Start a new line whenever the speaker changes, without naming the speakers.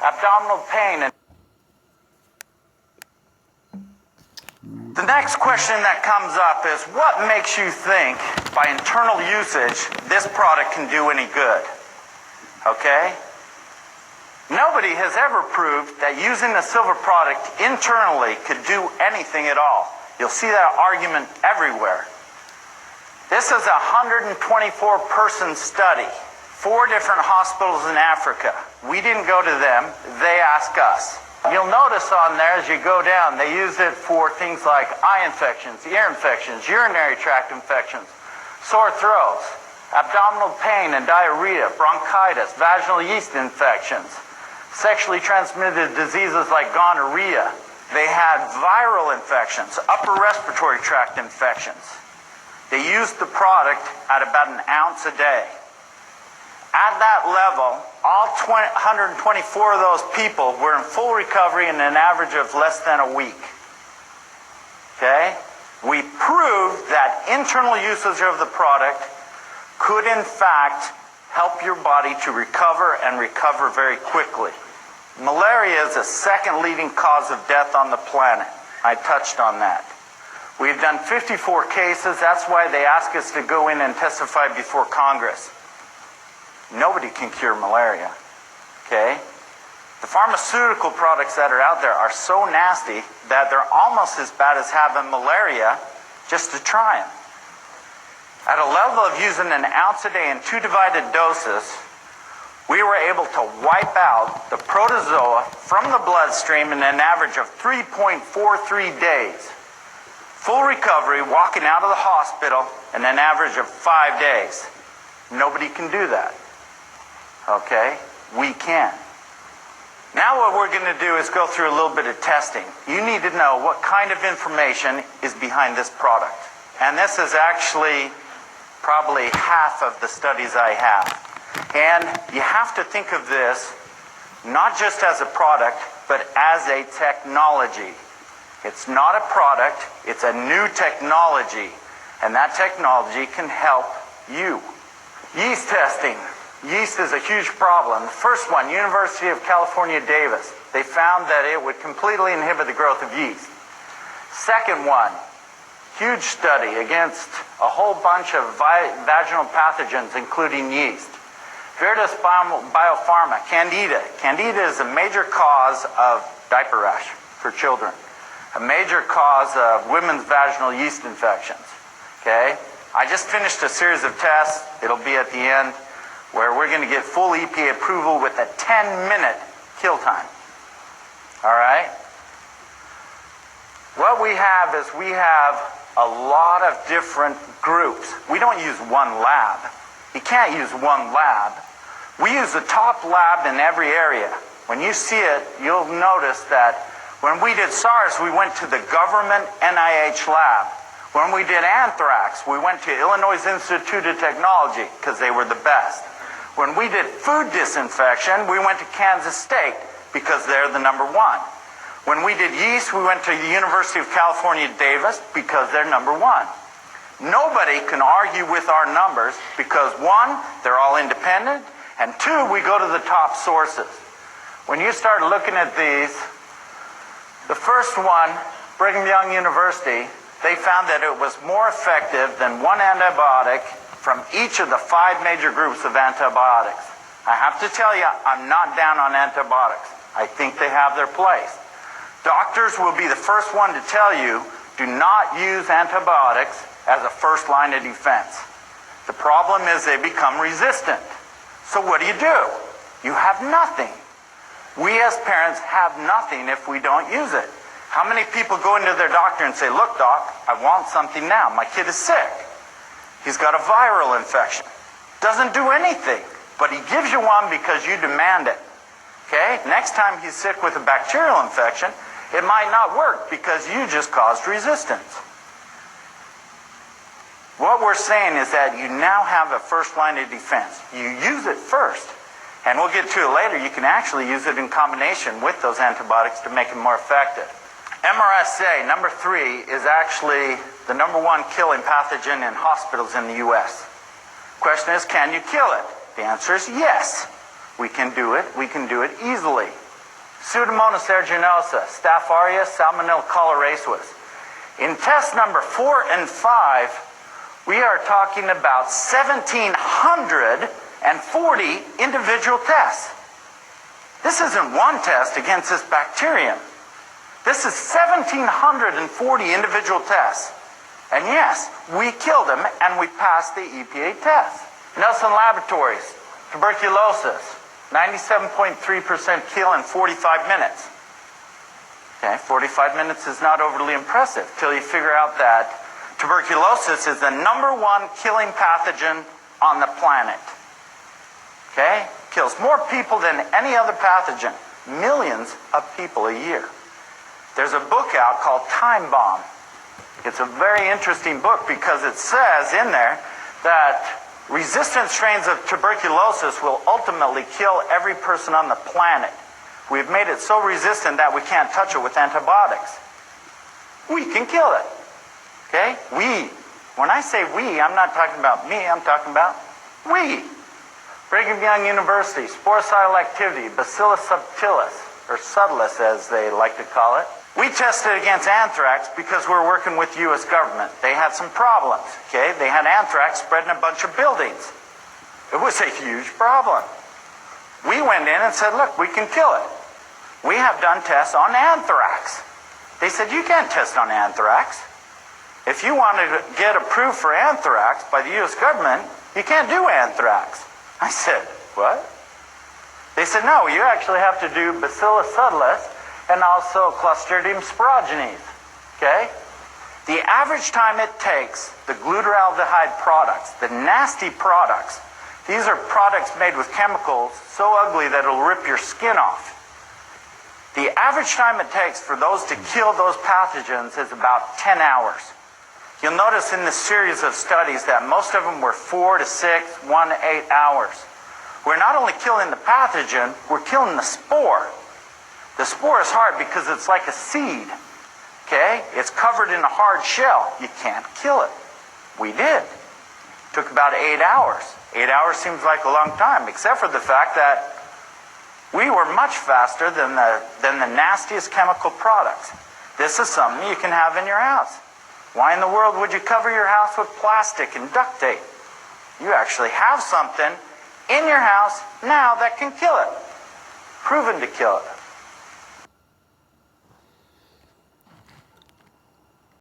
abdominal pain, and the next question that comes up is, what makes you think by internal usage this product can do any good? Okay? Nobody has ever proved that using a silver product internally could do anything at all. You'll see that argument everywhere. This is a 124-person study, 4 different hospitals in Africa. We didn't go to them, they asked us. You'll notice on there as you go down, they use it for things like eye infections, ear infections, urinary tract infections, sore throats, abdominal pain and diarrhea, bronchitis, vaginal yeast infections, sexually transmitted diseases like gonorrhea. They had viral infections, upper respiratory tract infections. They used the product at about an ounce a day. At that level, all 124 of those people were in full recovery in an average of less than a week. Okay? We proved that internal usage of the product could in fact help your body to recover and recover very quickly. Malaria is the second leading cause of death on the planet. I touched on that. We've done 54 cases. That's why they ask us to go in and testify before Congress. Nobody can cure malaria, okay? The pharmaceutical products that are out there are so nasty that they're almost as bad as having malaria just to try them. At a level of using an ounce a day in 2 divided doses, we were able to wipe out the protozoa from the bloodstream in an average of 3.43 days. Full recovery, walking out of the hospital in an average of 5 days. Nobody can do that. Okay? We can. Now what we're going to do is go through a little bit of testing. You need to know what kind of information is behind this product. And this is actually probably half of the studies I have. And you have to think of this not just as a product, but as a technology. It's not a product, it's a new technology. And that technology can help you. Yeast testing. Yeast is a huge problem. The first one, University of California, Davis. They found that it would completely inhibit the growth of yeast. Second one, huge study against a whole bunch of vaginal pathogens, including yeast. Veritas Biopharma, Candida. Candida is a major cause of diaper rash for children. A major cause of women's vaginal yeast infections. Okay? I just finished a series of tests. It'll be at the end, where we're going to get full EPA approval with a 10-minute kill time. All right? What we have is we have a lot of different groups. We don't use one lab. You can't use one lab. We use the top lab in every area. When you see it, you'll notice that when we did SARS, we went to the government NIH lab. When we did anthrax, we went to Illinois Institute of Technology because they were the best. When we did food disinfection, we went to Kansas State because they're the #1. When we did yeast, we went to the University of California, Davis because they're #1. Nobody can argue with our numbers because 1, they're all independent, and 2, we go to the top sources. When you start looking at these, the first one, Brigham Young University, they found that it was more effective than one antibiotic from each of the 5 major groups of antibiotics. I have to tell you, I'm not down on antibiotics. I think they have their place. Doctors will be the first one to tell you, do not use antibiotics as a first line of defense. The problem is they become resistant. So what do? You have nothing. We as parents have nothing if we don't use it. How many people go into their doctor and say, look, doc, I want something now. My kid is sick. He's got a viral infection. Doesn't do anything, but he gives you one because you demand it. Okay? Next time he's sick with a bacterial infection, it might not work because you just caused resistance. What we're saying is that you now have a first line of defense. You use it first. And we'll get to it later. You can actually use it in combination with those antibiotics to make it more effective. MRSA, #3, is actually the #1 killing pathogen in hospitals in the U.S. Question is, can you kill it? The answer is yes. We can do it. We can do it easily. Pseudomonas aeruginosa, Staph aureus, Salmonella choleraeus. In test number 4 and 5, we are talking about 1,740 individual tests. This isn't one test against this bacterium. This is 1,740 individual tests. And yes, we killed them and we passed the EPA test. Nelson Laboratories, tuberculosis, 97.3% kill in 45 minutes. Okay, 45 minutes is not overly impressive till you figure out that tuberculosis is the #1 killing pathogen on the planet. Okay? Kills more people than any other pathogen. Millions of people a year. There's a book out called Time Bomb. It's a very interesting book because it says in there that resistant strains of tuberculosis will ultimately kill every person on the planet. We've made it so resistant that we can't touch it with antibiotics. We can kill it. Okay? We. When I say we, I'm not talking about me, I'm talking about we. Brigham Young University, sporicidal activity, Bacillus subtilis, or subtilis as they like to call it. We tested against anthrax because we're working with the U.S. government. They had some problems, okay? They had anthrax spread in a bunch of buildings. It was a huge problem. We went in and said, look, we can kill it. We have done tests on anthrax. They said, you can't test on anthrax. If you want to get approved for anthrax by the U.S. government, you can't do anthrax. I said, what? They said, no, you actually have to do Bacillus subtilis and also Clostridium sporogenes, okay? The average time it takes the glutaraldehyde products, the nasty products, these are products made with chemicals so ugly that it'll rip your skin off. The average time it takes for those to kill those pathogens is about 10 hours. You'll notice in this series of studies that most of them were 4 to 6, 1 to 8 hours. We're not only killing the pathogen, we're killing the spore. The spore is hard because it's like a seed, okay? It's covered in a hard shell. You can't kill it. We did. Took about 8 hours. 8 hours seems like a long time, except for the fact that we were much faster than the nastiest chemical products. This is something you can have in your house. Why in the world would you cover your house with plastic and duct tape? You actually have something in your house now that can kill it. Proven to kill it.